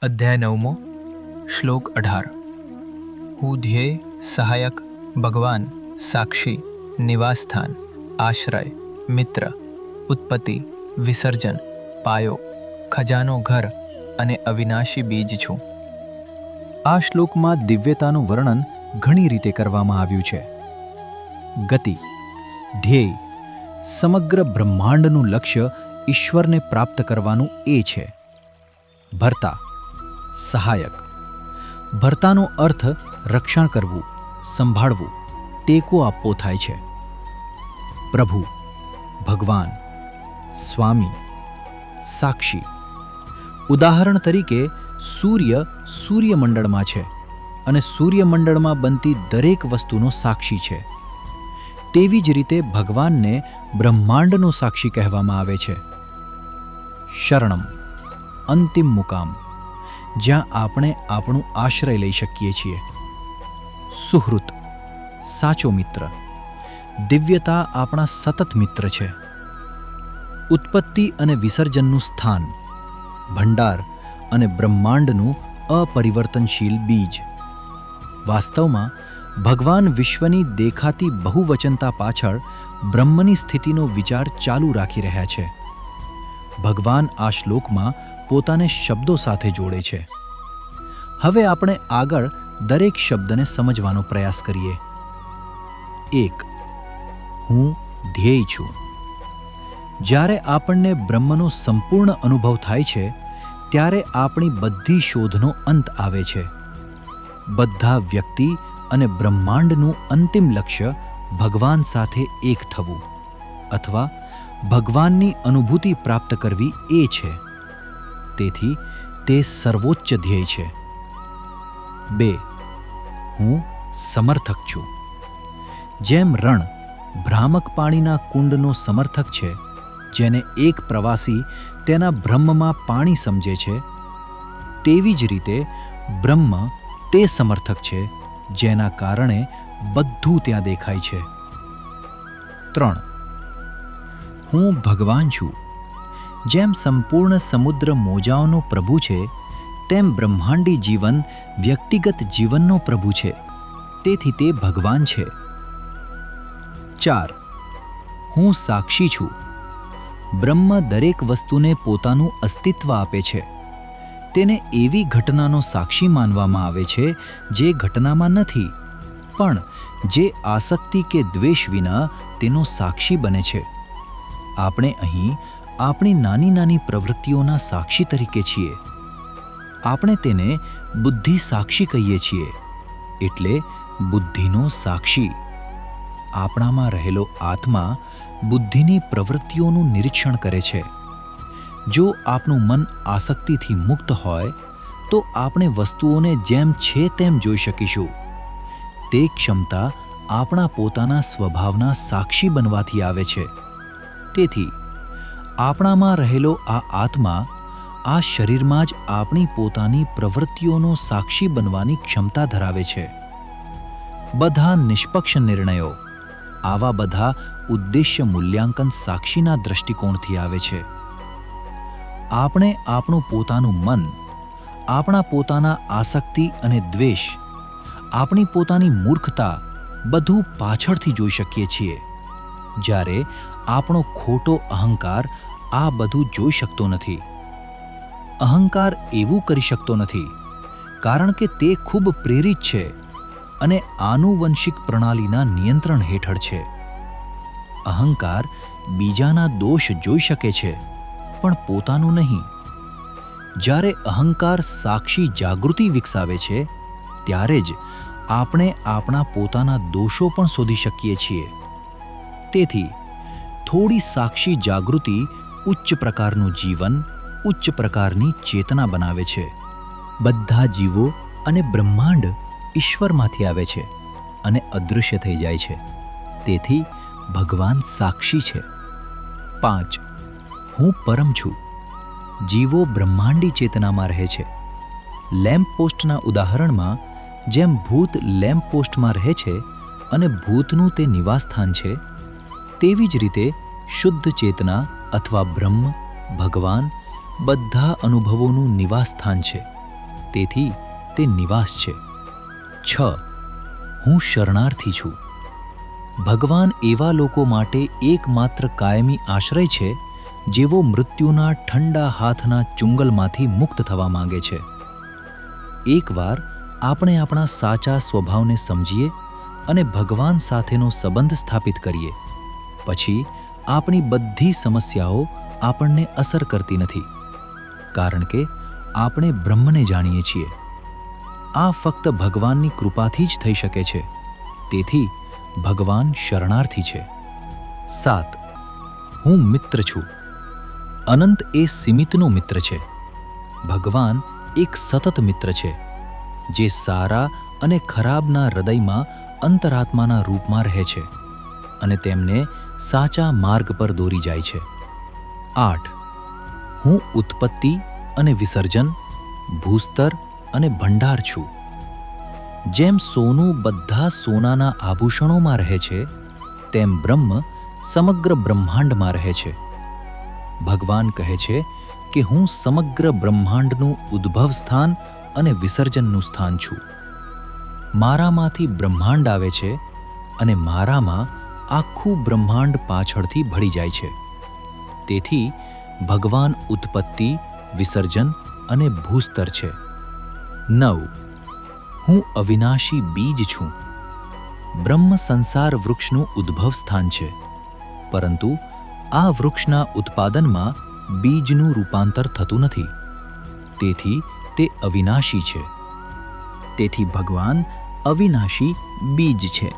અધ્યાય 9મો શ્લોક 18 હું ધ્યેય સહાયક ભગવાન સાક્ષી નિવાસસ્થાન આશ્રય મિત્ર ઉત્પત્તિ વિસર્જન પાયો ખજાનો ઘર અને અવિનાશી બીજ છું. આ શ્લોકમાં દિવ્યતાનું વર્ણન ઘણી રીતે કરવામાં આવ્યું છે. ગતિ, ધ્યેય, સમગ્ર બ્રહ્માંડનું લક્ષ્ય ઈશ્વરને પ્રાપ્ત કરવાનું એ છે. ભર્તા, સહાયક. ભર્તાનો અર્થ રક્ષણ કરવું, સંભાળવું, ટેકો આપવો થાય છે. પ્રભુ, ભગવાન, સ્વામી, સાક્ષી. ઉદાહરણ તરીકે સૂર્ય સૂર્યમંડળમાં છે અને સૂર્યમંડળમાં બનતી દરેક વસ્તુનો સાક્ષી છે. તેવી જ રીતે ભગવાનને બ્રહ્માંડનો સાક્ષી કહેવામાં આવે છે. શરણમ, અંતિમ મુકામ, જ્યાં આપણે આપણું આશ્રય લઈ શકીએ છીએ. સુહૃત, સાચો મિત્ર. દિવ્યતા આપણા સતત મિત્ર છે. ઉત્પત્તિ અને વિસર્જનનું સ્થાન, ભંડાર અને બ્રહ્માંડનું અપરિવર્તનશીલ બીજ. વાસ્તવમાં ભગવાન વિશ્વની દેખાતી બહુવચનતા પાછળ બ્રહ્મની સ્થિતિનો વિચાર ચાલુ રાખી રહ્યા છે. ભગવાન આ શ્લોકમાં પોતાને શબ્દો સાથે જોડે છે. હવે આપણે આગળ દરેક શબ્દને સમજવાનો પ્રયાસ કરીએ. 1. હું ધ્યેય છું. જ્યારે આપણને બ્રહ્મનો સંપૂર્ણ અનુભવ થાય છે ત્યારે આપણી બધી શોધનો અંત આવે છે. બધા વ્યક્તિ અને બ્રહ્માંડનું અંતિમ લક્ષ્ય ભગવાન સાથે એક થવું અથવા ભગવાનની અનુભૂતિ પ્રાપ્ત કરવી એ છે. તેથી તે સર્વોચ્ચ ધ્યેય છે. 2. હું સમર્થક છું. જેમ રણ ભ્રામક પાણીના કુંડનો સમર્થક છે, જેને એક પ્રવાસી તેના બ્રહ્મમાં પાણી સમજે છે, તેવી જ રીતે બ્રહ્મ તે સમર્થક છે જેના કારણે બધું ત્યાં દેખાય છે. 3. હું ભગવાન છું. જેમ સંપૂર્ણ સમુદ્ર મોજાઓનો પ્રભુ છે, તેમ બ્રહ્માંડી જીવન વ્યક્તિગત જીવનનો પ્રભુ છે. તેથી તે ભગવાન છે. 4. હું સાક્ષી છું. બ્રહ્મ દરેક વસ્તુને પોતાનું અસ્તિત્વ આપે છે. તેને એવી ઘટનાનો સાક્ષી માનવામાં આવે છે જે ઘટનામાં નથી, પણ જે આસક્તિ કે દ્વેષ વિના તેનો સાક્ષી બને છે. આપણે અહીં આપણી નાની નાની પ્રવૃત્તિઓના સાક્ષી તરીકે છીએ. આપણે તેને બુદ્ધિ સાક્ષી કહીએ છીએ, એટલે બુદ્ધિનો સાક્ષી. આપણામાં રહેલો આત્મા બુદ્ધિની પ્રવૃત્તિઓનું નિરીક્ષણ કરે છે. જો આપણું મન આસક્તિથી મુક્ત હોય તો આપણે વસ્તુઓને જેમ છે તેમ જોઈ શકીશું. તે ક્ષમતા આપણા પોતાના સ્વભાવના સાક્ષી બનવાથી આવે છે. તેથી આપણામાં રહેલો આ આત્મા આ શરીરમાં જ આપણી પોતાની પ્રવૃત્તિઓનો સાક્ષી બનવાની ક્ષમતા ધરાવે છે. બધા નિષ્પક્ષ નિર્ણયો, આવા બધા ઉદ્દેશ્ય મૂલ્યાંકન સાક્ષીના દૃષ્ટિકોણથી આવે છે. આપણે આપણું પોતાનું મન, આપણા પોતાના આસક્તિ અને દ્વેષ, આપણી પોતાની મૂર્ખતા બધું પાછળથી જોઈ શકીએ છીએ, જ્યારે આપણો ખોટો અહંકાર આ બધું જોઈ શકતો નથી. અહંકાર એવું કરી શકતો નથી કારણ કે તે ખૂબ પ્રેરિત છે અને આનુવંશિક પ્રણાલીના નિયંત્રણ હેઠળ છે. અહંકાર બીજાના દોષ જોઈ શકે છે, પણ પોતાનું નહીં. જ્યારે અહંકાર સાક્ષી જાગૃતિ વિકસાવે છે ત્યારે જ આપણે આપણા પોતાના દોષો પણ શોધી શકીએ છીએ. તેથી થોડી સાક્ષી જાગૃતિ ઉચ્ચ પ્રકારનું જીવન, ઉચ્ચ પ્રકારની ચેતના બનાવે છે. બધા જીવો અને બ્રહ્માંડ ઈશ્વરમાંથી આવે છે અને અદૃશ્ય થઈ જાય છે. તેથી ભગવાન સાક્ષી છે. 5. હું પરમ છું. જીવો બ્રહ્માંડી ચેતનામાં રહે છે. લેમ્પ પોસ્ટના ઉદાહરણમાં જેમ ભૂત લેમ્પ પોસ્ટમાં રહે છે અને ભૂતનું તે નિવાસસ્થાન છે, તેવી જ રીતે શુદ્ધ ચેતના અથવા બ્રહ્મ, ભગવાન બધા અનુભવોનું નિવાસસ્થાન છે. તેથી તે નિવાસ છે. 6. હું શરણાર્થી છું. ભગવાન એવા લોકો માટે એકમાત્ર કાયમી આશ્રય છે જેઓ મૃત્યુના ઠંડા હાથના ચુંગલમાંથી મુક્ત થવા માંગે છે. એકવાર આપણે આપણા સાચા સ્વભાવને સમજીએ અને ભગવાન સાથેનો સંબંધ સ્થાપિત કરીએ પછી આપણી બધી સમસ્યાઓ આપણને અસર કરતી નથી, કારણ કે આપણે બ્રહ્મને જાણીએ છીએ. આ ફક્ત ભગવાનની કૃપાથી જ થઈ શકે છે. તેથી ભગવાન શરણાર્થી છે. 7. હું મિત્ર છું. અનંત એ સીમિતનો મિત્ર છે. ભગવાન એક સતત મિત્ર છે જે સારા અને ખરાબના હૃદયમાં અંતરાત્માના રૂપમાં રહે છે અને તેમને સાચા માર્ગ પર દોરી જાય છે. 8. હું ઉત્પત્તિ અને વિસર્જન, ભૂસ્તર અને ભંડાર છું. જેમ સોનું બધા સોનાના આભૂષણોમાં રહે છે તેમ બ્રહ્મ સમગ્ર બ્રહ્માંડમાં રહે છે. ભગવાન કહે છે કે હું સમગ્ર બ્રહ્માંડનું ઉદ્ભવ સ્થાન અને વિસર્જનનું સ્થાન છું. મારામાંથી બ્રહ્માંડ આવે છે અને મારામાં આખું બ્રહ્માંડ પાછળથી ભળી જાય છે. તેથી ભગવાન ઉત્પત્તિ, વિસર્જન અને ભૂસ્તર છે. 9. હું અવિનાશી બીજ છું. બ્રહ્મ સંસાર વૃક્ષનું ઉદ્ભવ સ્થાન છે, પરંતુ આ વૃક્ષના ઉત્પાદનમાં બીજનું રૂપાંતર થતું નથી. તેથી તે અવિનાશી છે. તેથી ભગવાન અવિનાશી બીજ છે.